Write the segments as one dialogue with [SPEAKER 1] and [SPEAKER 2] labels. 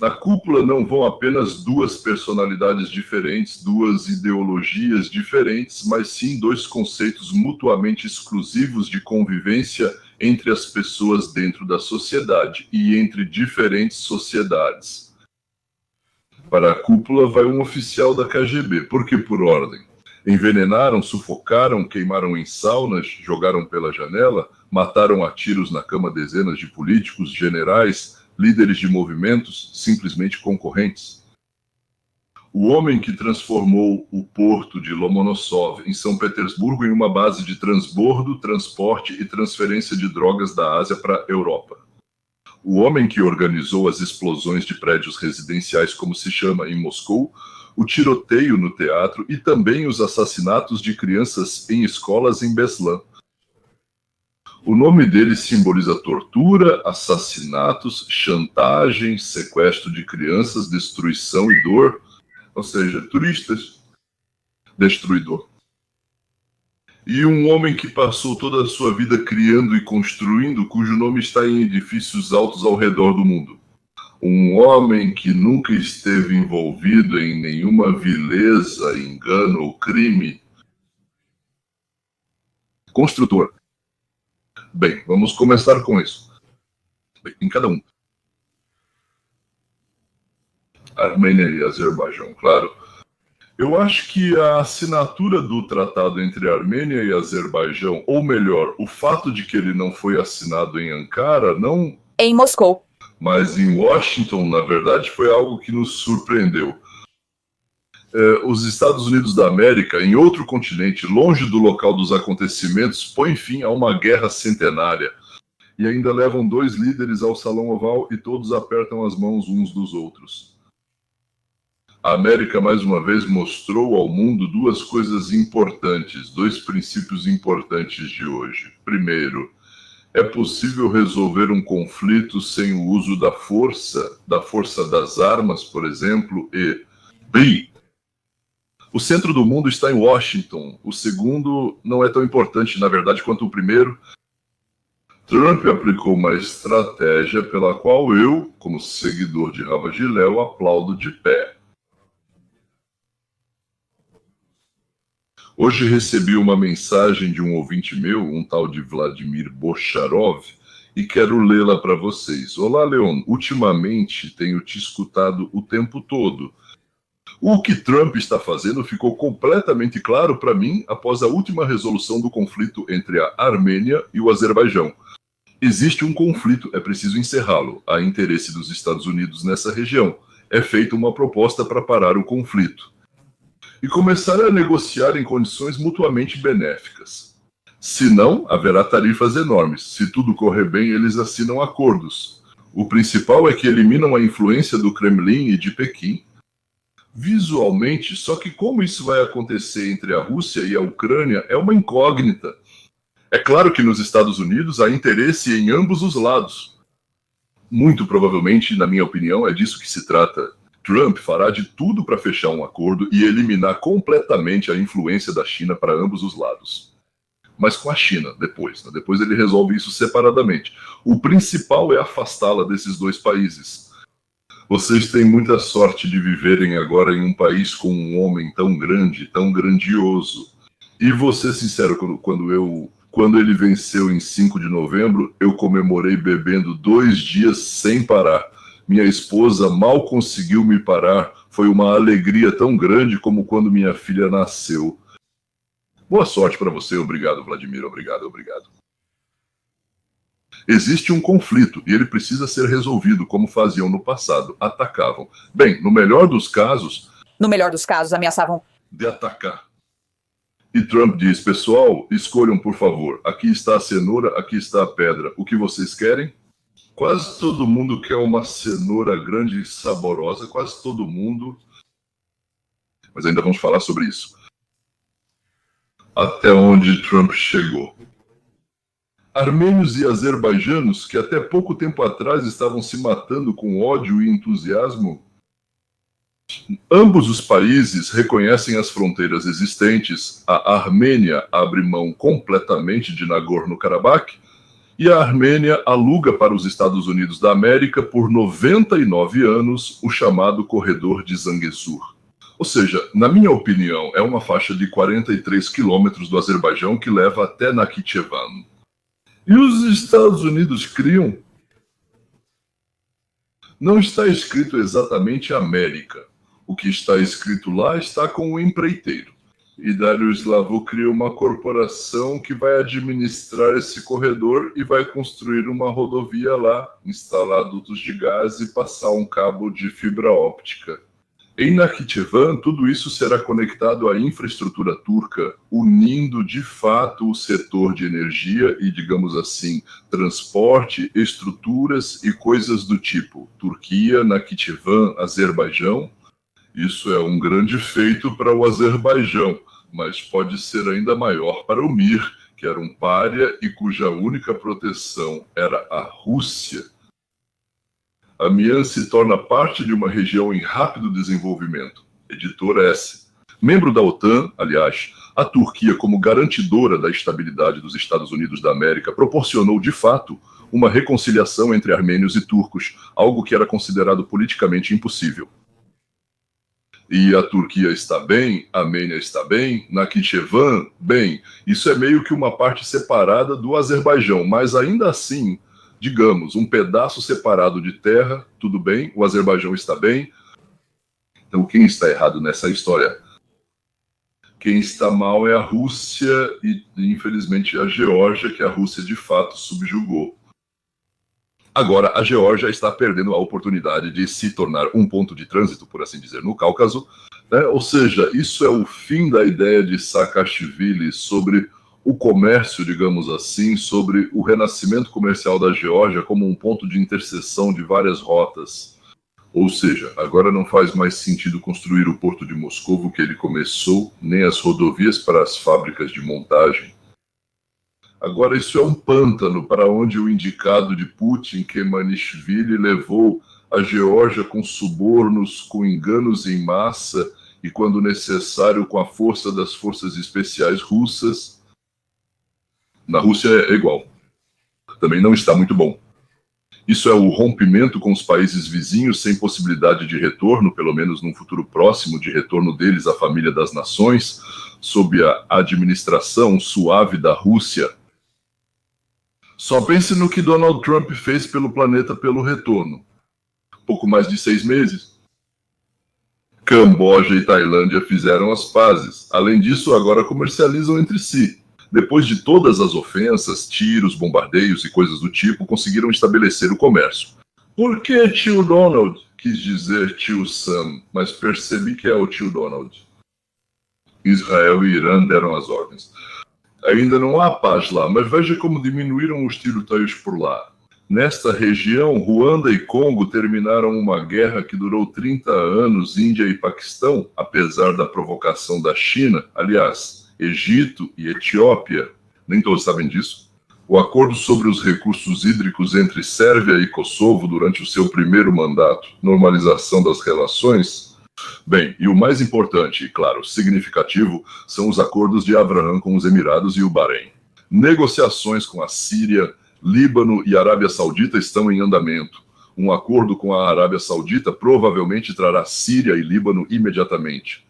[SPEAKER 1] Na cúpula não vão apenas duas personalidades diferentes, duas ideologias diferentes, mas sim dois conceitos mutuamente exclusivos de convivência entre as pessoas dentro da sociedade e entre diferentes sociedades. Para a cúpula vai um oficial da KGB, porque por ordem. Envenenaram, sufocaram, queimaram em saunas, jogaram pela janela, mataram a tiros na cama dezenas de políticos, generais, líderes de movimentos, simplesmente concorrentes. O homem que transformou o porto de Lomonosov, em São Petersburgo, em uma base de transbordo, transporte e transferência de drogas da Ásia para a Europa. O homem que organizou as explosões de prédios residenciais, como se chama em Moscou, o tiroteio no teatro e também os assassinatos de crianças em escolas em Beslan. O nome dele simboliza tortura, assassinatos, chantagem, sequestro de crianças, destruição e dor, ou seja, turistas, destruidor. E um homem que passou toda a sua vida criando e construindo, cujo nome está em edifícios altos ao redor do mundo. Um homem que nunca esteve envolvido em nenhuma vileza, engano ou crime. Construtor. Bem, vamos começar com isso. Bem, em cada um. Armênia e Azerbaijão, claro. Eu acho que a assinatura do tratado entre Armênia e Azerbaijão, ou melhor, o fato de que ele não foi assinado em Ankara, não...
[SPEAKER 2] Em Moscou.
[SPEAKER 1] Mas em Washington, na verdade, foi algo que nos surpreendeu. Os Estados Unidos da América, em outro continente, longe do local dos acontecimentos, põem fim a uma guerra centenária. E ainda levam dois líderes ao Salão Oval e todos apertam as mãos uns dos outros. A América, mais uma vez, mostrou ao mundo duas coisas importantes, dois princípios importantes de hoje. Primeiro, é possível resolver um conflito sem o uso da força das armas, por exemplo, e B. O centro do mundo está em Washington. O segundo não é tão importante, na verdade, quanto o primeiro. Trump aplicou uma estratégia pela qual eu, como seguidor de Rava Giléu, aplaudo de pé. Hoje recebi uma mensagem de um ouvinte meu, um tal de Vladimir Bocharov, e quero lê-la para vocês. Olá, Leon. Ultimamente tenho te escutado o tempo todo. O que Trump está fazendo ficou completamente claro para mim após a última resolução do conflito entre a Armênia e o Azerbaijão. Existe um conflito, é preciso encerrá-lo. Há interesse dos Estados Unidos nessa região. É feita uma proposta para parar o conflito e começar a negociar em condições mutuamente benéficas. Se não, haverá tarifas enormes. Se tudo correr bem, eles assinam acordos. O principal é que eliminam a influência do Kremlin e de Pequim. Visualmente, só que como isso vai acontecer entre a Rússia e a Ucrânia é uma incógnita. É claro que nos Estados Unidos há interesse em ambos os lados. Muito provavelmente, na minha opinião, é disso que se trata. Trump fará de tudo para fechar um acordo e eliminar completamente a influência da China para ambos os lados. Mas com a China, depois. Depois ele resolve isso separadamente. O principal é afastá-la desses dois países. Vocês têm muita sorte de viverem agora em um país com um homem tão grande, tão grandioso. E vou ser sincero, quando ele venceu em 5 de novembro, eu comemorei bebendo 2 dias sem parar. Minha esposa mal conseguiu me parar. Foi uma alegria tão grande como quando minha filha nasceu. Boa sorte para você. Obrigado, Vladimir. Obrigado. Existe um conflito e ele precisa ser resolvido como faziam no passado. Atacavam. Bem, no melhor dos casos,
[SPEAKER 2] ameaçavam
[SPEAKER 1] de atacar. E Trump diz, pessoal, escolham por favor. Aqui está a cenoura, aqui está a pedra. O que vocês querem? Quase todo mundo quer uma cenoura grande e saborosa. Quase todo mundo. Mas ainda vamos falar sobre isso. Até onde Trump chegou. Armênios e azerbaijanos, que até pouco tempo atrás estavam se matando com ódio e entusiasmo, ambos os países reconhecem as fronteiras existentes. A Armênia abre mão completamente de Nagorno-Karabakh E a Armênia aluga para os Estados Unidos da América por 99 anos o chamado Corredor de Zangezur. Ou seja, na minha opinião, é uma faixa de 43 quilômetros do Azerbaijão que leva até Nakhitchevan. E os Estados Unidos criam? Não está escrito exatamente América. O que está escrito lá está com o empreiteiro. E Dário Slavo cria uma corporação que vai administrar esse corredor e vai construir uma rodovia lá, instalar dutos de gás e passar um cabo de fibra óptica. Em Nakhitchevan, tudo isso será conectado à infraestrutura turca, unindo de fato o setor de energia e, digamos assim, transporte, estruturas e coisas do tipo Turquia, Nakhitchevan, Azerbaijão. Isso é um grande feito para o Azerbaijão, mas pode ser ainda maior para o Mir, que era um pária e cuja única proteção era a Rússia. A Mian se torna parte de uma região em rápido desenvolvimento. Editora S. Membro da OTAN, aliás, a Turquia, como garantidora da estabilidade dos Estados Unidos da América, proporcionou, de fato, uma reconciliação entre armênios e turcos, algo que era considerado politicamente impossível. E a Turquia está bem, a Armênia está bem, Nakhitchevan, bem. Isso é meio que uma parte separada do Azerbaijão, mas ainda assim, digamos, um pedaço separado de terra, tudo bem, o Azerbaijão está bem. Então, quem está errado nessa história? Quem está mal é a Rússia e, infelizmente, a Geórgia, que a Rússia de fato subjugou. Agora, a Geórgia está perdendo a oportunidade de se tornar um ponto de trânsito, por assim dizer, no Cáucaso, né? Ou seja, isso é o fim da ideia de Saakashvili sobre o comércio, digamos assim, sobre o renascimento comercial da Geórgia como um ponto de interseção de várias rotas. Ou seja, agora não faz mais sentido construir o porto de Moscovo que ele começou, nem as rodovias para as fábricas de montagem. Agora isso é um pântano para onde o indicado de Putin, Kemanishvili, levou a Geórgia com subornos, com enganos em massa e, quando necessário, com a força das forças especiais russas. Na Rússia é igual. Também não está muito bom. Isso é o rompimento com os países vizinhos sem possibilidade de retorno, pelo menos num futuro próximo, de retorno deles à família das nações, sob a administração suave da Rússia. Só pense no que Donald Trump fez pelo planeta pelo retorno. Pouco mais de 6 meses. Camboja e Tailândia fizeram as pazes. Além disso, agora comercializam entre si. Depois de todas as ofensas, tiros, bombardeios e coisas do tipo, conseguiram estabelecer o comércio. Por que tio Donald? Quis dizer tio Sam, mas percebi que é o tio Donald. Israel e Irã deram as ordens. Ainda não há paz lá, mas veja como diminuíram os tiroteios por lá. Nesta região, Ruanda e Congo terminaram uma guerra que durou 30 anos, Índia e Paquistão, apesar da provocação da China. Aliás, Egito e Etiópia, nem todos sabem disso. O acordo sobre os recursos hídricos entre Sérvia e Kosovo durante o seu primeiro mandato, normalização das relações. Bem, e o mais importante e, claro, significativo, são os acordos de Abraham com os Emirados e o Bahrein. Negociações com a Síria, Líbano e Arábia Saudita estão em andamento. Um acordo com a Arábia Saudita provavelmente trará Síria e Líbano imediatamente.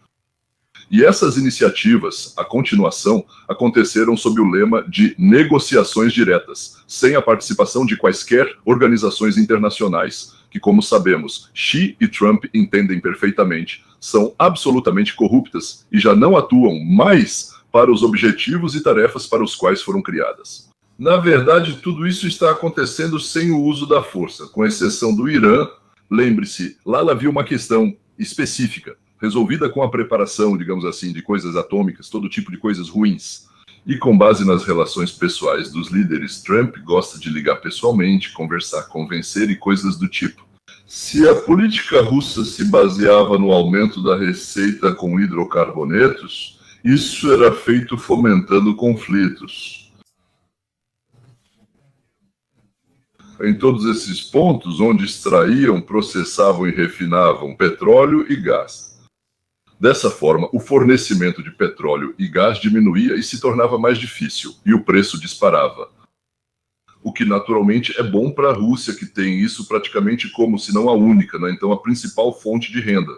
[SPEAKER 1] E essas iniciativas, a continuação, aconteceram sob o lema de negociações diretas, sem a participação de quaisquer organizações internacionais, que, como sabemos, Xi e Trump entendem perfeitamente, são absolutamente corruptas e já não atuam mais para os objetivos e tarefas para os quais foram criadas. Na verdade, tudo isso está acontecendo sem o uso da força, com exceção do Irã. Lembre-se, lá havia uma questão específica, resolvida com a preparação, digamos assim, de coisas atômicas, todo tipo de coisas ruins. E com base nas relações pessoais dos líderes, Trump gosta de ligar pessoalmente, conversar, convencer e coisas do tipo. Se a política russa se baseava no aumento da receita com hidrocarbonetos, isso era feito fomentando conflitos. Em todos esses pontos, onde extraíam, processavam e refinavam petróleo e gás. Dessa forma, o fornecimento de petróleo e gás diminuía e se tornava mais difícil, e o preço disparava. O que que naturalmente é bom para a Rússia, que tem isso praticamente como, se não a única, né? Então a principal fonte de renda.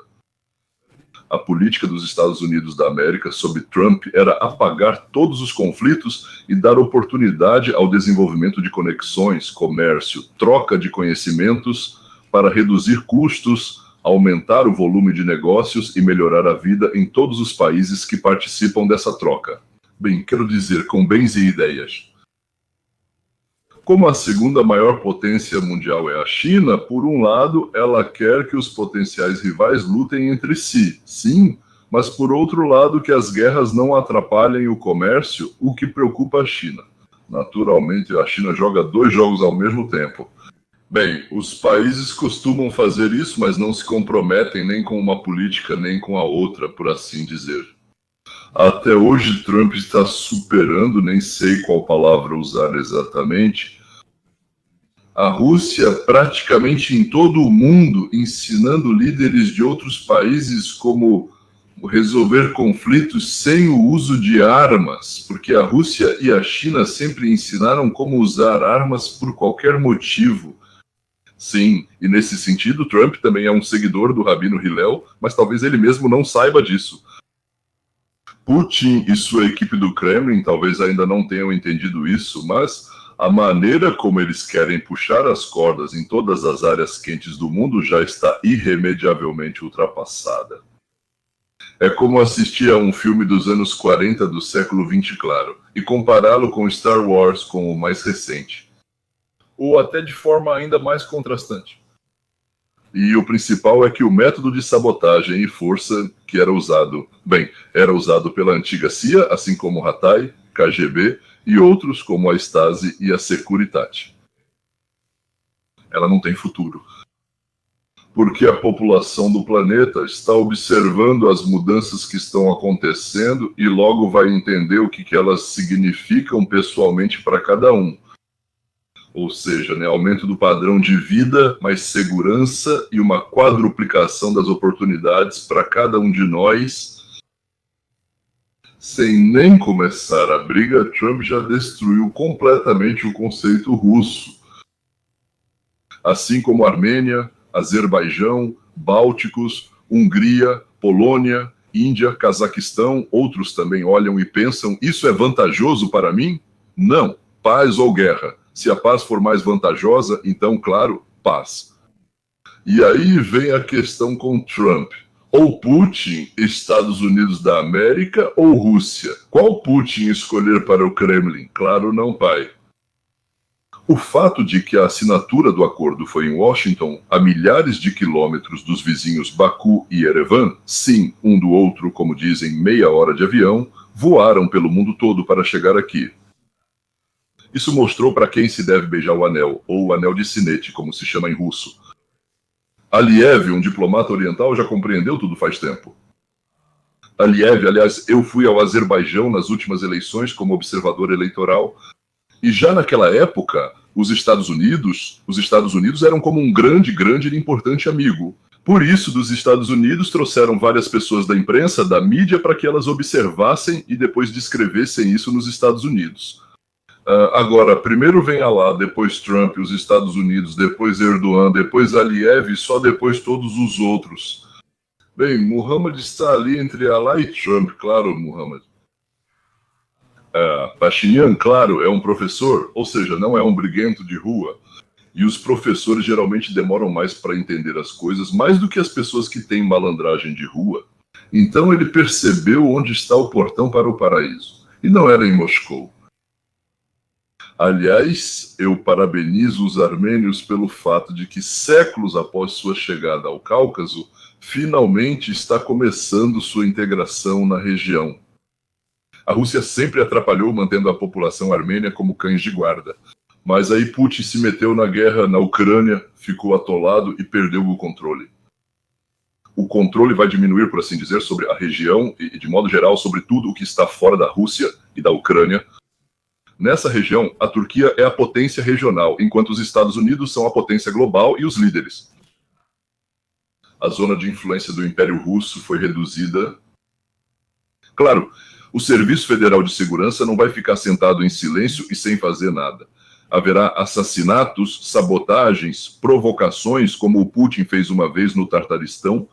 [SPEAKER 1] A política dos Estados Unidos da América sob Trump era apagar todos os conflitos e dar oportunidade ao desenvolvimento de conexões, comércio, troca de conhecimentos para reduzir custos, aumentar o volume de negócios e melhorar a vida em todos os países que participam dessa troca. Bem, quero dizer, com bens e ideias. Como a segunda maior potência mundial é a China, por um lado, ela quer que os potenciais rivais lutem entre si, sim, mas por outro lado, que as guerras não atrapalhem o comércio, o que preocupa a China. Naturalmente, a China joga 2 jogos ao mesmo tempo. Bem, os países costumam fazer isso, mas não se comprometem nem com uma política nem com a outra, por assim dizer. Até hoje, Trump está superando, nem sei qual palavra usar exatamente, a Rússia praticamente em todo o mundo, ensinando líderes de outros países como resolver conflitos sem o uso de armas, porque a Rússia e a China sempre ensinaram como usar armas por qualquer motivo. Sim, e nesse sentido, Trump também é um seguidor do Rabino Hillel, mas talvez ele mesmo não saiba disso. Putin e sua equipe do Kremlin talvez ainda não tenham entendido isso, mas a maneira como eles querem puxar as cordas em todas as áreas quentes do mundo já está irremediavelmente ultrapassada. É como assistir a um filme dos anos 40 do século XX, claro, e compará-lo com Star Wars, com o mais recente. Ou até de forma ainda mais contrastante. E o principal é que o método de sabotagem e força que era usado pela antiga CIA, assim como o Hatay, KGB e outros como a Stasi e a Securitate. Ela não tem futuro. Porque a população do planeta está observando as mudanças que estão acontecendo e logo vai entender o que elas significam pessoalmente para cada um. Ou seja, aumento do padrão de vida, mais segurança e uma quadruplicação das oportunidades para cada um de nós. Sem nem começar a briga, Trump já destruiu completamente o conceito russo. Assim como Armênia, Azerbaijão, Bálticos, Hungria, Polônia, Índia, Cazaquistão, outros também olham e pensam, isso é vantajoso para mim? Não, paz ou guerra. Se a paz for mais vantajosa, então, claro, paz. E aí vem a questão com Trump. Ou Putin, Estados Unidos da América, ou Rússia? Qual Putin escolher para o Kremlin? Claro, não, pai. O fato de que a assinatura do acordo foi em Washington, a milhares de quilômetros dos vizinhos Baku e Erevan, sim, um do outro, como dizem, meia hora de avião, voaram pelo mundo todo para chegar aqui. Isso mostrou para quem se deve beijar o anel, ou o anel de sinete, como se chama em russo. Aliev, um diplomata oriental, já compreendeu tudo faz tempo. Aliev, aliás, eu fui ao Azerbaijão nas últimas eleições como observador eleitoral, e já naquela época, os Estados Unidos eram como um grande e importante amigo. Por isso, dos Estados Unidos trouxeram várias pessoas da imprensa, da mídia, para que elas observassem e depois descrevessem isso nos Estados Unidos. Agora, primeiro vem Alá, depois Trump, os Estados Unidos, depois Erdogan, depois Aliyev e só depois todos os outros. Bem, Muhammad está ali entre Alá e Trump, claro, Muhammad. Pashinyan, claro, é um professor, ou seja, não é um briguento de rua. E os professores geralmente demoram mais para entender as coisas, mais do que as pessoas que têm malandragem de rua. Então ele percebeu onde está o portão para o paraíso. E não era em Moscou. Aliás, eu parabenizo os armênios pelo fato de que séculos após sua chegada ao Cáucaso, finalmente está começando sua integração na região. A Rússia sempre atrapalhou mantendo a população armênia como cães de guarda. Mas aí Putin se meteu na guerra na Ucrânia, ficou atolado e perdeu o controle. O controle vai diminuir, por assim dizer, sobre a região e, de modo geral, sobre tudo o que está fora da Rússia e da Ucrânia. Nessa região, a Turquia é a potência regional, enquanto os Estados Unidos são a potência global e os líderes. A zona de influência do Império Russo foi reduzida. Claro, o Serviço Federal de Segurança não vai ficar sentado em silêncio e sem fazer nada. Haverá assassinatos, sabotagens, provocações, como o Putin fez uma vez no Tartaristão.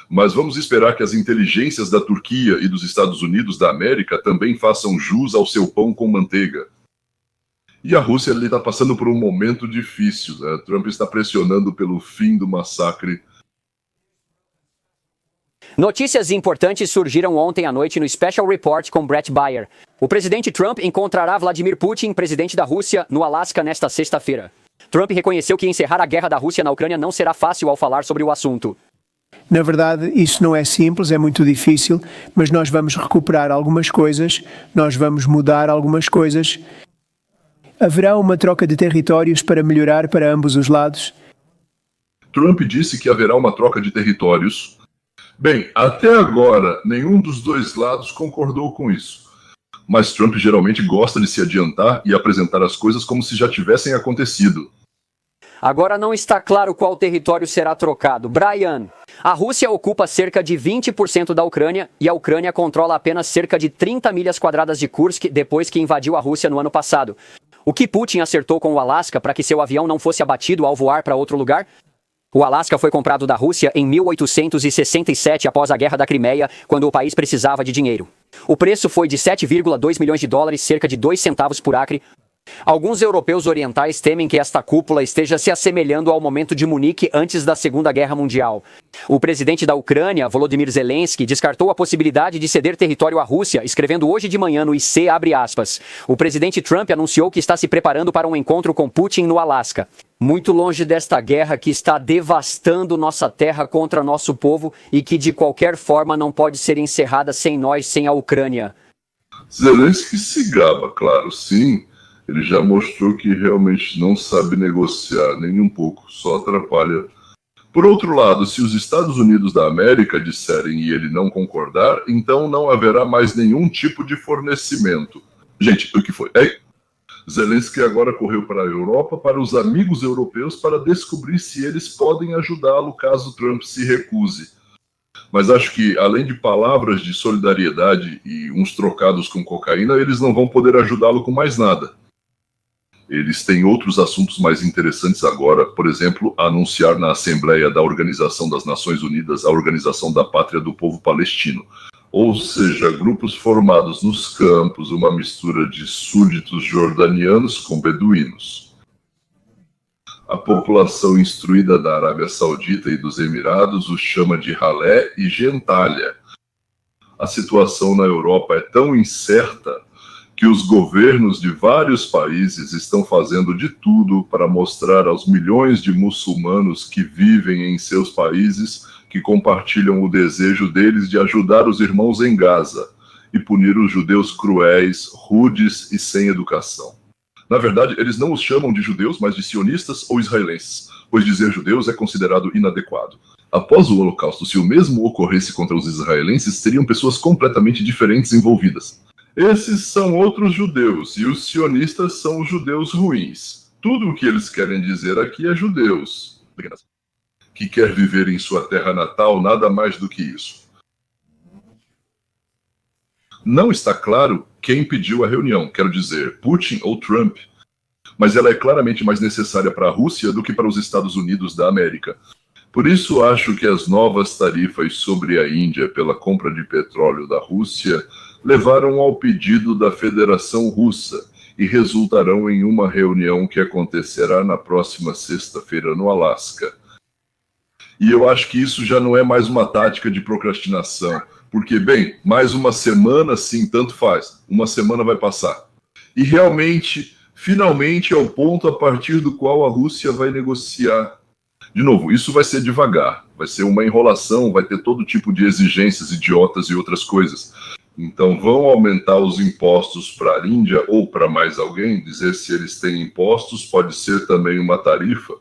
[SPEAKER 1] Mas vamos esperar que as inteligências da Turquia e dos Estados Unidos da América também façam jus ao seu pão com manteiga. E a Rússia está passando por um momento difícil, né? Trump está pressionando pelo fim do massacre.
[SPEAKER 3] Notícias importantes surgiram ontem à noite no Special Report com Brett Baier. O presidente Trump encontrará Vladimir Putin, presidente da Rússia, no Alasca nesta sexta-feira. Trump reconheceu que encerrar a guerra da Rússia na Ucrânia não será fácil ao falar sobre o assunto.
[SPEAKER 4] Na verdade, isso não é simples, é muito difícil, mas nós vamos recuperar algumas coisas, nós vamos mudar algumas coisas. Haverá uma troca de territórios para melhorar para ambos os lados?
[SPEAKER 1] Trump disse que haverá uma troca de territórios. Bem, até agora, nenhum dos dois lados concordou com isso. Mas Trump geralmente gosta de se adiantar e apresentar as coisas como se já tivessem acontecido.
[SPEAKER 3] Agora não está claro qual território será trocado. Brian, a Rússia ocupa cerca de 20% da Ucrânia e a Ucrânia controla apenas cerca de 30 milhas quadradas de Kursk depois que invadiu a Rússia no ano passado. O que Putin acertou com o Alasca para que seu avião não fosse abatido ao voar para outro lugar? O Alasca foi comprado da Rússia em 1867 após a Guerra da Crimeia, quando o país precisava de dinheiro. O preço foi de 7,2 milhões de dólares, cerca de 2 centavos por acre. Alguns europeus orientais temem que esta cúpula esteja se assemelhando ao momento de Munique antes da Segunda Guerra Mundial. O presidente da Ucrânia, Volodymyr Zelensky, descartou a possibilidade de ceder território à Rússia, escrevendo hoje de manhã no IC, abre aspas. O presidente Trump anunciou que está se preparando para um encontro com Putin no Alasca. Muito longe desta guerra que está devastando nossa terra contra nosso povo e que de qualquer forma não pode ser encerrada sem nós, sem a Ucrânia.
[SPEAKER 1] Zelensky se gaba, claro, sim. Ele já mostrou que realmente não sabe negociar nem um pouco, só atrapalha. Por outro lado, se os Estados Unidos da América disserem e ele não concordar, então não haverá mais nenhum tipo de fornecimento. Gente, o que foi? Zelensky agora correu para a Europa, para os amigos europeus, para descobrir se eles podem ajudá-lo caso Trump se recuse. Mas acho que, além de palavras de solidariedade e uns trocados com cocaína, eles não vão poder ajudá-lo com mais nada. Eles têm outros assuntos mais interessantes agora, por exemplo, anunciar na Assembleia da Organização das Nações Unidas a Organização da Pátria do Povo Palestino. Ou seja, grupos formados nos campos, uma mistura de súditos jordanianos com beduínos. A população instruída da Arábia Saudita e dos Emirados os chama de ralé e gentalha. A situação na Europa é tão incerta que os governos de vários países estão fazendo de tudo para mostrar aos milhões de muçulmanos que vivem em seus países que compartilham o desejo deles de ajudar os irmãos em Gaza e punir os judeus cruéis, rudes e sem educação. Na verdade, eles não os chamam de judeus, mas de sionistas ou israelenses, pois dizer judeus é considerado inadequado. Após o Holocausto, se o mesmo ocorresse contra os israelenses, seriam pessoas completamente diferentes envolvidas. Esses são outros judeus, e os sionistas são os judeus ruins. Tudo o que eles querem dizer aqui é judeus, que quer viver em sua terra natal, nada mais do que isso. Não está claro quem pediu a reunião, quero dizer, Putin ou Trump, mas ela é claramente mais necessária para a Rússia do que para os Estados Unidos da América. Por isso acho que as novas tarifas sobre a Índia pela compra de petróleo da Rússia levaram ao pedido da Federação Russa e resultarão em uma reunião que acontecerá na próxima sexta-feira no Alasca. E eu acho que isso já não é mais uma tática de procrastinação, porque, bem, mais uma semana, sim, tanto faz. Uma semana vai passar. E realmente, finalmente, é o ponto a partir do qual a Rússia vai negociar. De novo, isso vai ser devagar, vai ser uma enrolação, vai ter todo tipo de exigências idiotas e outras coisas. Então vão aumentar os impostos para a Índia ou para mais alguém, dizer se eles têm impostos pode ser também uma tarifa.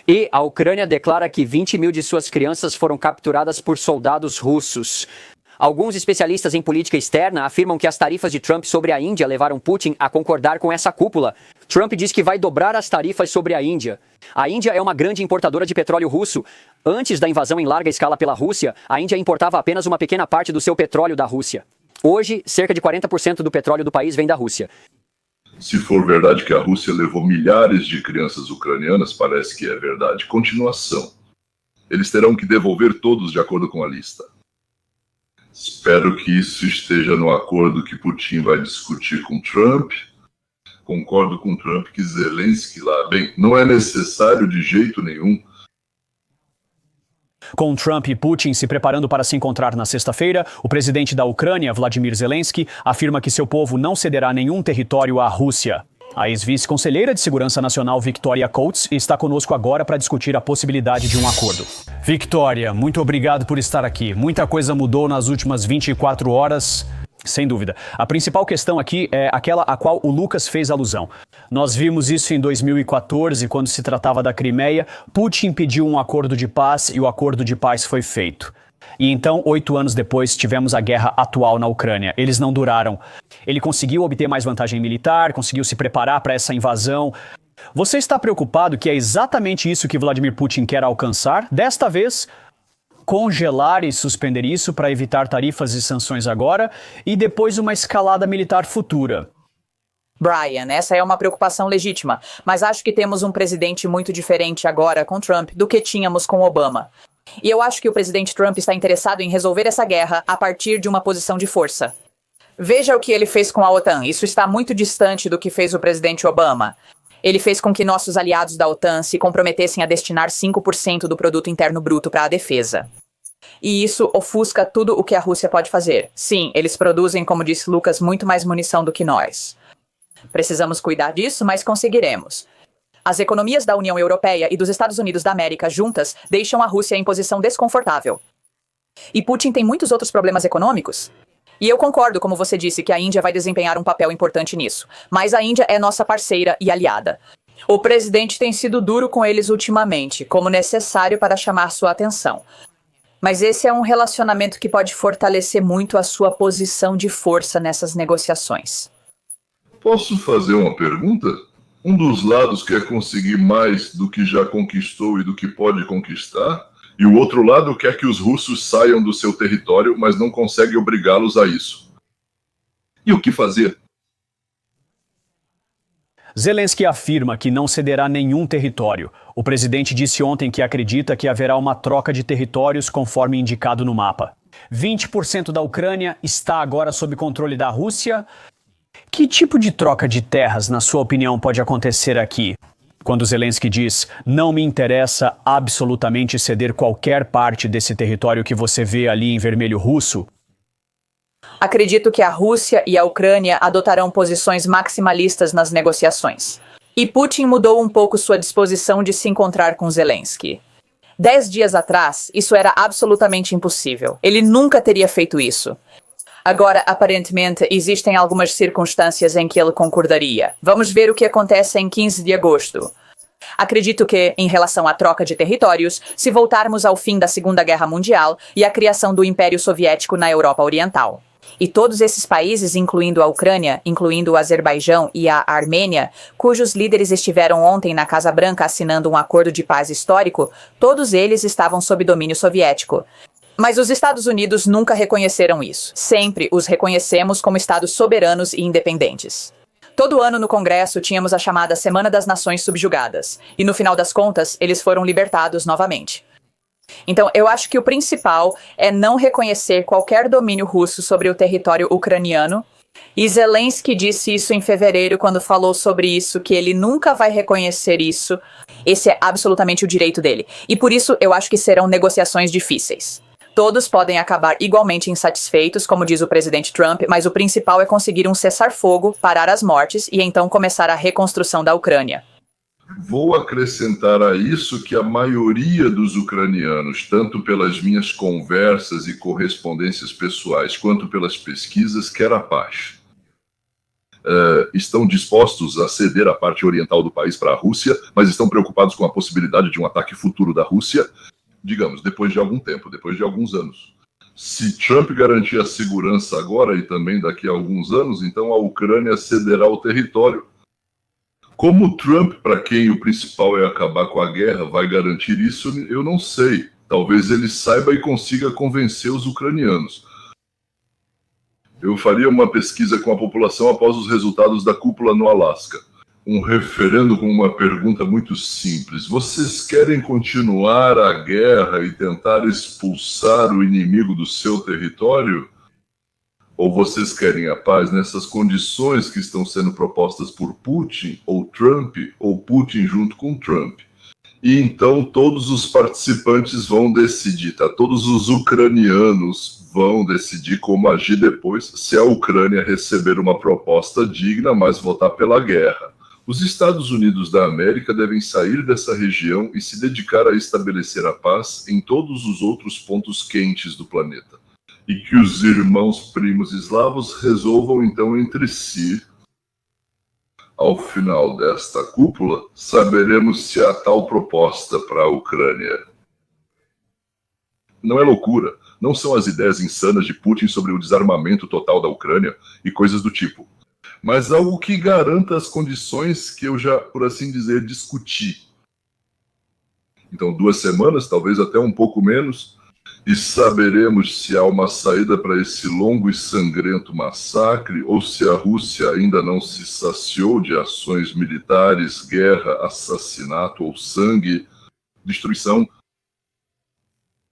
[SPEAKER 3] E a Ucrânia declara que 20 mil de suas crianças foram capturadas por soldados russos. Alguns especialistas em política externa afirmam que as tarifas de Trump sobre a Índia levaram Putin a concordar com essa cúpula. Trump diz que vai dobrar as tarifas sobre a Índia. A Índia é uma grande importadora de petróleo russo. Antes da invasão em larga escala pela Rússia, a Índia importava apenas uma pequena parte do seu petróleo da Rússia. Hoje, cerca de 40% do petróleo do país vem da Rússia.
[SPEAKER 1] Se for verdade que a Rússia levou milhares de crianças ucranianas, parece que é verdade. Continuação. Eles terão que devolver todos de acordo com a lista. Espero que isso esteja no acordo que Putin vai discutir com Trump. Concordo com Trump que Zelensky lá, bem, não é necessário de jeito nenhum.
[SPEAKER 5] Com Trump e Putin se preparando para se encontrar na sexta-feira, o presidente da Ucrânia, Vladimir Zelensky, afirma que seu povo não cederá nenhum território à Rússia. A ex-vice-conselheira de Segurança Nacional, Victoria Coates, está conosco agora para discutir a possibilidade de um acordo. Victoria, muito obrigado por estar aqui. Muita coisa mudou nas últimas 24 horas. Sem dúvida. A principal questão aqui é aquela a qual o Lucas fez alusão. Nós vimos isso em 2014, quando se tratava da Crimeia. Putin pediu um acordo de paz e o acordo de paz foi feito. E então, 8 anos depois, tivemos a guerra atual na Ucrânia. Eles não duraram. Ele conseguiu obter mais vantagem militar, conseguiu se preparar para essa invasão. Você está preocupado que é exatamente isso que Vladimir Putin quer alcançar? Desta vez, congelar e suspender isso para evitar tarifas e sanções agora e depois uma escalada militar futura.
[SPEAKER 2] Brian, essa é uma preocupação legítima, mas acho que temos um presidente muito diferente agora com Trump do que tínhamos com Obama. E eu acho que o presidente Trump está interessado em resolver essa guerra a partir de uma posição de força. Veja o que ele fez com a OTAN. Isso está muito distante do que fez o presidente Obama. Ele fez com que nossos aliados da OTAN se comprometessem a destinar 5% do produto interno bruto para a defesa. E isso ofusca tudo o que a Rússia pode fazer. Sim, eles produzem, como disse Lucas, muito mais munição do que nós. Precisamos cuidar disso, mas conseguiremos. As economias da União Europeia e dos Estados Unidos da América juntas deixam a Rússia em posição desconfortável. E Putin tem muitos outros problemas econômicos. E eu concordo, como você disse, que a Índia vai desempenhar um papel importante nisso. Mas a Índia é nossa parceira e aliada. O presidente tem sido duro com eles ultimamente, como necessário para chamar sua atenção. Mas esse é um relacionamento que pode fortalecer muito a sua posição de força nessas negociações.
[SPEAKER 1] Posso fazer uma pergunta? Um dos lados quer conseguir mais do que já conquistou e do que pode conquistar, e o outro lado quer que os russos saiam do seu território, mas não consegue obrigá-los a isso. E o que fazer?
[SPEAKER 5] Zelensky afirma que não cederá nenhum território. O presidente disse ontem que acredita que haverá uma troca de territórios conforme indicado no mapa. 20% da Ucrânia está agora sob controle da Rússia. Que tipo de troca de terras, na sua opinião, pode acontecer aqui? Quando Zelensky diz, não me interessa absolutamente ceder qualquer parte desse território que você vê ali em vermelho russo?
[SPEAKER 2] Acredito que a Rússia e a Ucrânia adotarão posições maximalistas nas negociações. E Putin mudou um pouco sua disposição de se encontrar com Zelensky. 10 dias atrás, isso era absolutamente impossível. Ele nunca teria feito isso. Agora, aparentemente, existem algumas circunstâncias em que ele concordaria. Vamos ver o que acontece em 15 de agosto. Acredito que, em relação à troca de territórios, se voltarmos ao fim da Segunda Guerra Mundial e à criação do Império Soviético na Europa Oriental. E todos esses países, incluindo a Ucrânia, incluindo o Azerbaijão e a Armênia, cujos líderes estiveram ontem na Casa Branca assinando um acordo de paz histórico, todos eles estavam sob domínio soviético. Mas os Estados Unidos nunca reconheceram isso. Sempre os reconhecemos como estados soberanos e independentes. Todo ano no Congresso tínhamos a chamada Semana das Nações Subjugadas. E no final das contas, eles foram libertados novamente. Então, eu acho que o principal é não reconhecer qualquer domínio russo sobre o território ucraniano. E Zelensky disse isso em fevereiro, quando falou sobre isso, que ele nunca vai reconhecer isso. Esse é absolutamente o direito dele. E por isso, eu acho que serão negociações difíceis. Todos podem acabar igualmente insatisfeitos, como diz o presidente Trump, mas o principal é conseguir um cessar-fogo, parar as mortes e então começar a reconstrução da Ucrânia.
[SPEAKER 1] Vou acrescentar a isso que a maioria dos ucranianos, tanto pelas minhas conversas e correspondências pessoais, quanto pelas pesquisas, quer a paz. Estão dispostos a ceder a parte oriental do país para a Rússia, mas estão preocupados com a possibilidade de um ataque futuro da Rússia, digamos, depois de algum tempo, depois de alguns anos. Se Trump garantir a segurança agora e também daqui a alguns anos, então a Ucrânia cederá o território. Como Trump, para quem o principal é acabar com a guerra, vai garantir isso, eu não sei. Talvez ele saiba e consiga convencer os ucranianos. Eu faria uma pesquisa com a população após os resultados da cúpula no Alasca. Um referendo com uma pergunta muito simples. Vocês querem continuar a guerra e tentar expulsar o inimigo do seu território? Ou vocês querem a paz nessas condições que estão sendo propostas por Putin ou Trump, ou Putin junto com Trump? E então todos os participantes vão decidir, tá? Todos os ucranianos vão decidir como agir depois se a Ucrânia receber uma proposta digna, mas votar pela guerra. Os Estados Unidos da América devem sair dessa região e se dedicar a estabelecer a paz em todos os outros pontos quentes do planeta. E que os irmãos primos eslavos resolvam então entre si. Ao final desta cúpula, saberemos se há tal proposta para a Ucrânia. Não é loucura, não são as ideias insanas de Putin sobre o desarmamento total da Ucrânia e coisas do tipo, mas algo que garanta as condições que eu já, por assim dizer, discuti. Então, 2 semanas, talvez até um pouco menos, e saberemos se há uma saída para esse longo e sangrento massacre ou se a Rússia ainda não se saciou de ações militares, guerra, assassinato ou sangue, destruição.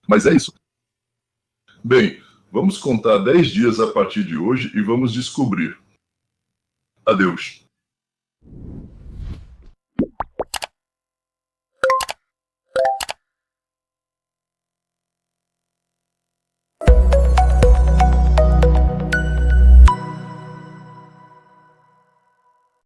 [SPEAKER 1] Mas é isso. Bem, vamos contar 10 dias a partir de hoje e vamos descobrir. Adeus.